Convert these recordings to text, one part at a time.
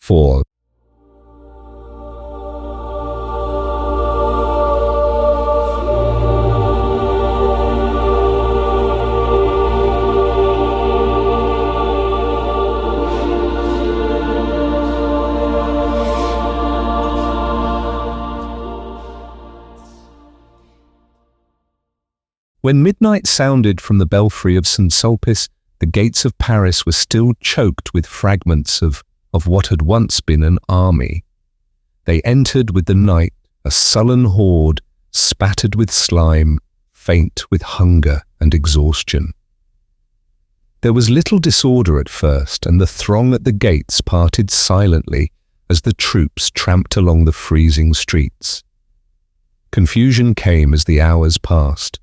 4. When midnight sounded from the belfry of St. Sulpice, the gates of Paris were still choked with fragments of what had once been an army. They entered with the night, a sullen horde, spattered with slime, faint with hunger and exhaustion. There was little disorder at first, and the throng at the gates parted silently as the troops tramped along the freezing streets. Confusion came as the hours passed.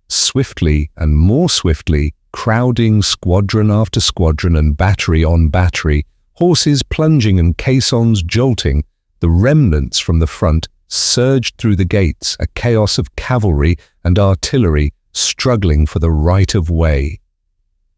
Swiftly and more swiftly, crowding squadron after squadron and battery on battery, horses plunging and caissons jolting, the remnants from the front surged through the gates, a chaos of cavalry and artillery struggling for the right of way.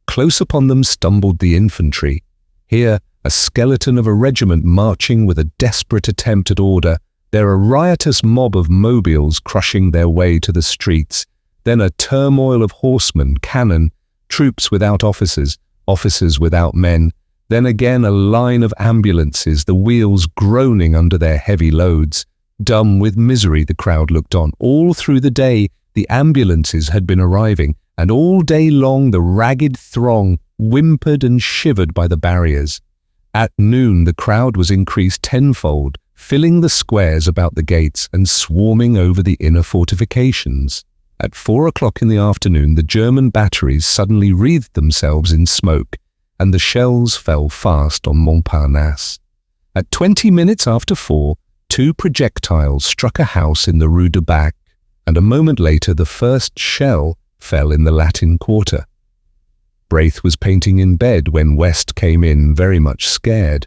Close upon them stumbled the infantry. Here, a skeleton of a regiment marching with a desperate attempt at order, there a riotous mob of mobiles crushing their way to the streets, then a turmoil of horsemen, cannon, troops without officers, officers without men, then again a line of ambulances, the wheels groaning under their heavy loads. Dumb with misery the crowd looked on. All through the day the ambulances had been arriving, and all day long the ragged throng whimpered and shivered by the barriers. At noon the crowd was increased tenfold, filling the squares about the gates and swarming over the inner fortifications. At 4 o'clock in the afternoon, the German batteries suddenly wreathed themselves in smoke, and the shells fell fast on Montparnasse. At 20 minutes after 4, 2 projectiles struck a house in the Rue de Bac, and a moment later the first shell fell in the Latin Quarter. Braith was painting in bed when West came in, very much scared.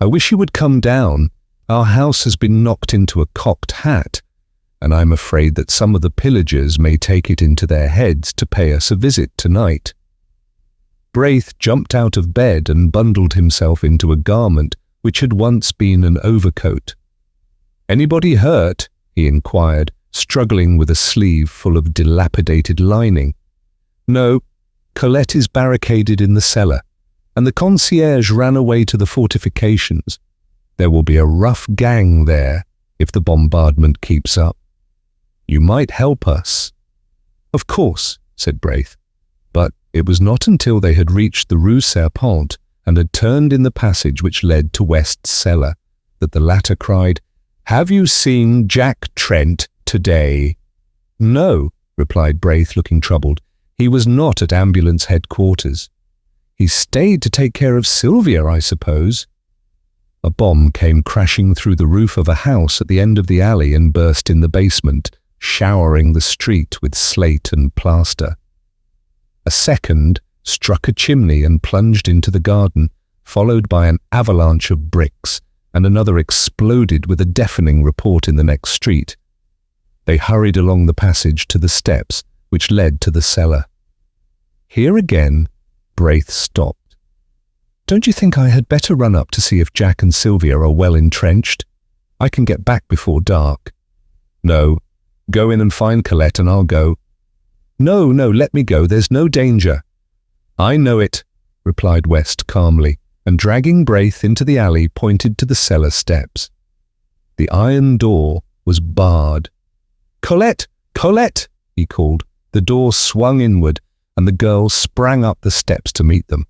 "I wish you would come down. Our house has been knocked into a cocked hat, and I'm afraid that some of the pillagers may take it into their heads to pay us a visit tonight." Braith jumped out of bed and bundled himself into a garment which had once been an overcoat. "Anybody hurt?" he inquired, struggling with a sleeve full of dilapidated lining. "No, Colette is barricaded in the cellar, and the concierge ran away to the fortifications. There will be a rough gang there if the bombardment keeps up. You might help us." "Of course," said Braith. But it was not until they had reached the Rue Serpente and had turned in the passage which led to West's cellar that the latter cried, "Have you seen Jack Trent today?" "No," replied Braith, looking troubled. "He was not at ambulance headquarters." "He stayed to take care of Sylvia, I suppose." A bomb came crashing through the roof of a house at the end of the alley and burst in the basement, showering the street with slate and plaster. A second struck a chimney and plunged into the garden, followed by an avalanche of bricks, and another exploded with a deafening report in the next street. They hurried along the passage to the steps which led to the cellar. Here again, Braith stopped. "Don't you think I had better run up to see if Jack and Sylvia are well entrenched? I can get back before dark." "No. Go in and find Colette and I'll go." No, let me go. There's no danger." "I know it," replied West calmly, and dragging Braith into the alley, pointed to the cellar steps. The iron door was barred. "Colette! Colette!" he called. The door swung inward, and the girl sprang up the steps to meet them.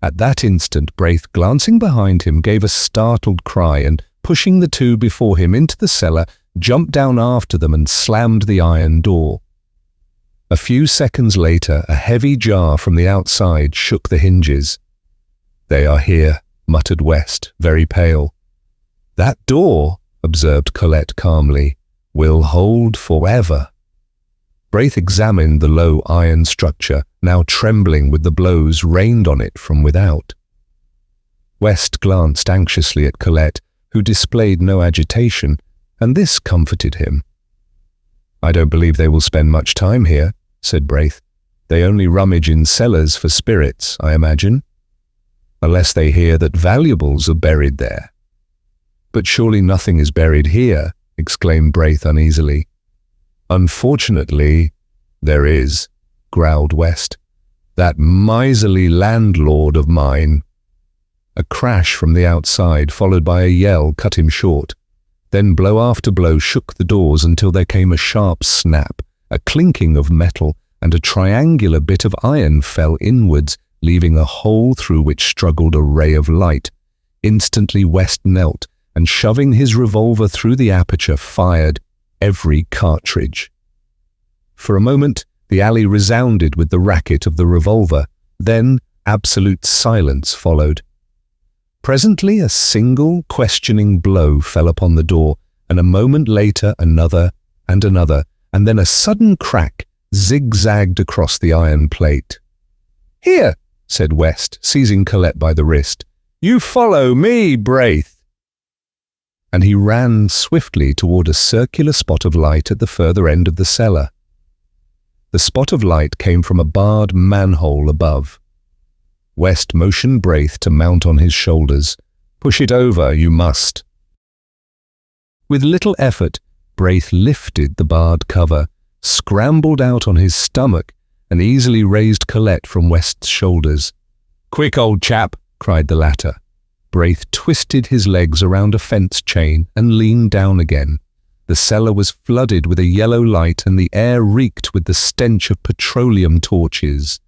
At that instant, Braith, glancing behind him, gave a startled cry and, pushing the two before him into the cellar, jumped down after them and slammed the iron door. A few seconds later, a heavy jar from the outside shook the hinges. "They are here," muttered West, very pale. "That door," observed Colette calmly, "will hold forever." Braith examined the low iron structure, now trembling with the blows rained on it from without. West glanced anxiously at Colette, who displayed no agitation, and this comforted him. "I don't believe they will spend much time here," said Braith. "They only rummage in cellars for spirits, I imagine." unless they hear that valuables are buried there. But surely nothing is buried here, exclaimed Braith uneasily. Unfortunately, there is, growled West. That miserly landlord of mine. A crash from the outside, followed by a yell, cut him short. Then blow after blow shook the doors until there came a sharp snap, a clinking of metal, and a triangular bit of iron fell inwards, leaving a hole through which struggled a ray of light. Instantly West knelt, and shoving his revolver through the aperture, fired every cartridge. For a moment, the alley resounded with the racket of the revolver. Then absolute silence followed. Presently a single, questioning blow fell upon the door, and a moment later another and another, and then a sudden crack zigzagged across the iron plate. "Here," said West, seizing Colette by the wrist. "You follow me, Braith." And he ran swiftly toward a circular spot of light at the further end of the cellar. The spot of light came from a barred manhole above. West motioned Braith to mount on his shoulders. "Push it over, you must." With little effort, Braith lifted the barred cover, scrambled out on his stomach, and easily raised Colette from West's shoulders. "Quick, old chap," cried the latter. Braith twisted his legs around a fence chain and leaned down again. The cellar was flooded with a yellow light, and the air reeked with the stench of petroleum torches.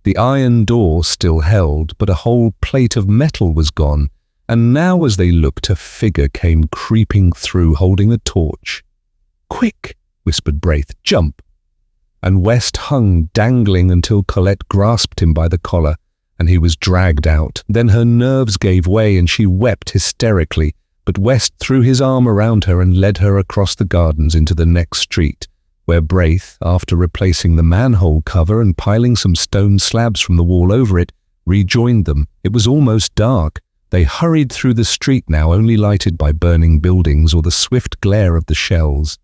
The iron door still held, but a whole plate of metal was gone, and now as they looked, a figure came creeping through holding a torch. "Quick," whispered Braith, "jump!" And West hung dangling until Colette grasped him by the collar, and he was dragged out. Then her nerves gave way and she wept hysterically, but West threw his arm around her and led her across the gardens into the next street, where Braith, after replacing the manhole cover and piling some stone slabs from the wall over it, rejoined them. It was almost dark. They hurried through the street now, only lighted by burning buildings or the swift glare of the shells.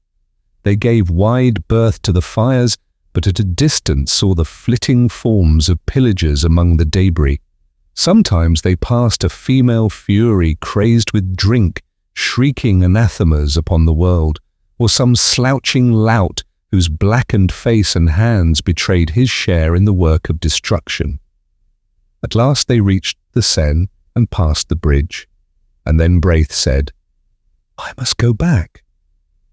They gave wide berth to the fires, but at a distance saw the flitting forms of pillagers among the debris. Sometimes they passed a female fury crazed with drink, shrieking anathemas upon the world, or some slouching lout whose blackened face and hands betrayed his share in the work of destruction. At last they reached the Seine and passed the bridge, and then Braith said, "I must go back.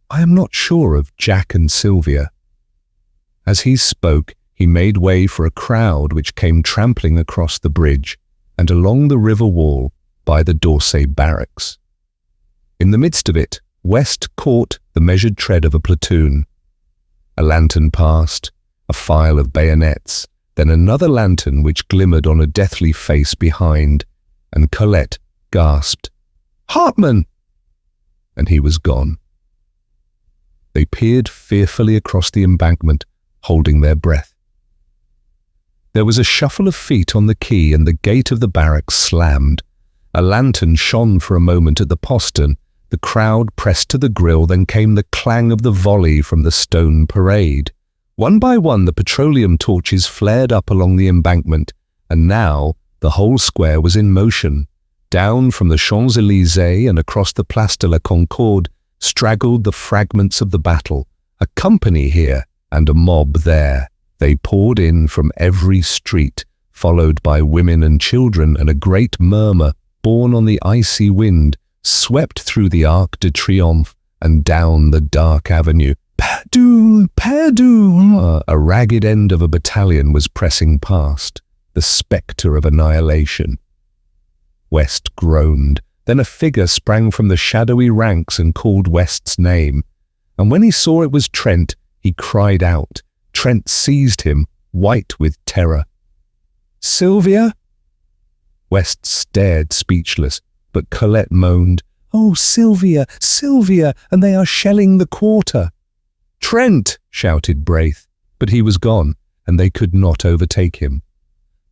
I am not sure of Jack and Sylvia." As he spoke, he made way for a crowd which came trampling across the bridge and along the river wall by the d'Orsay barracks. In the midst of it, West caught the measured tread of a platoon. A lantern passed, a file of bayonets, then another lantern which glimmered on a deathly face behind, and Colette gasped, "Hartmann!" And he was gone. They peered fearfully across the embankment, holding their breath. There was a shuffle of feet on the quay, and the gate of the barracks slammed. A lantern shone for a moment at the postern. The crowd pressed to the grill, then came the clang of the volley from the stone parade. One by one the petroleum torches flared up along the embankment, and now the whole square was in motion. Down from the Champs-Élysées and across the Place de la Concorde straggled the fragments of the battle, a company here and a mob there. They poured in from every street, followed by women and children, and a great murmur, borne on the icy wind, swept through the Arc de Triomphe and down the dark avenue. "Perdue! Perdue!" A ragged end of a battalion was pressing past, the spectre of annihilation. West groaned. Then a figure sprang from the shadowy ranks and called West's name. And when he saw it was Trent, he cried out. Trent seized him, white with terror. "Sylvia?" West stared speechless, but Colette moaned, "Oh, Sylvia, Sylvia, and they are shelling the quarter." "Trent!" shouted Braith, but he was gone, and they could not overtake him.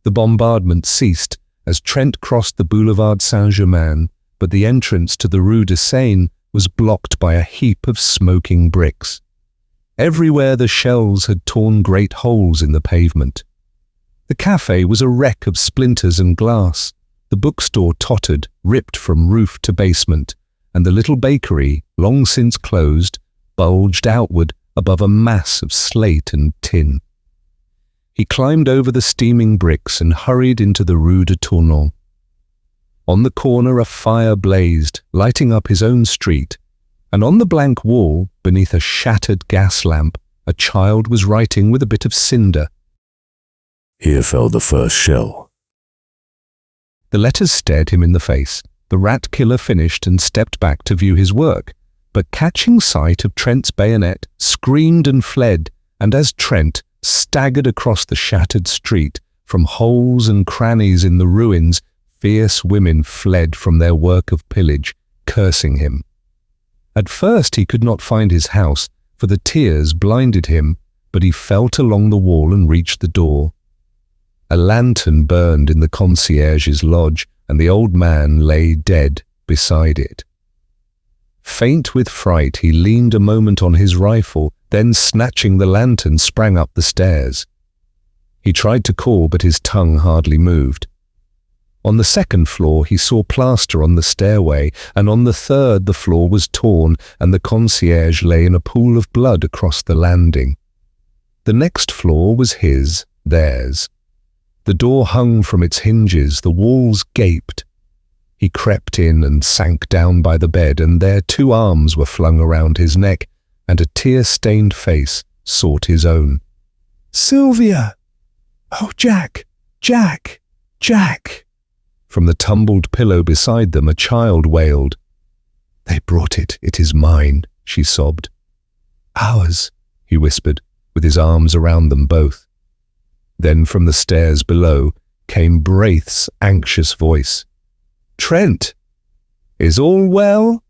The bombardment ceased as Trent crossed the Boulevard Saint-Germain, but the entrance to the Rue de Seine was blocked by a heap of smoking bricks. Everywhere the shells had torn great holes in the pavement. The café was a wreck of splinters and glass. The bookstore tottered, ripped from roof to basement, and the little bakery, long since closed, bulged outward above a mass of slate and tin. He climbed over the steaming bricks and hurried into the Rue de Tournon. On the corner a fire blazed, lighting up his own street, and on the blank wall, beneath a shattered gas lamp, a child was writing with a bit of cinder. Here fell the first shell. The letters stared him in the face. The rat killer finished and stepped back to view his work, but catching sight of Trent's bayonet, screamed and fled, and as Trent staggered across the shattered street, from holes and crannies in the ruins, fierce women fled from their work of pillage, cursing him. At first he could not find his house, for the tears blinded him, but he felt along the wall and reached the door. A lantern burned in the concierge's lodge, and the old man lay dead beside it. Faint with fright, he leaned a moment on his rifle, then snatching the lantern sprang up the stairs. He tried to call, but his tongue hardly moved. On the second floor he saw plaster on the stairway, and on the third the floor was torn, and the concierge lay in a pool of blood across the landing. The next floor was his, theirs. The door hung from its hinges, the walls gaped. He crept in and sank down by the bed, and there 2 arms were flung around his neck, and a tear-stained face sought his own. "Sylvia! Oh, Jack! Jack! Jack!" From the tumbled pillow beside them a child wailed. "They brought it. It is mine," she sobbed. "Ours," he whispered, with his arms around them both. Then from the stairs below came Braith's anxious voice. "Trent! Is all well?"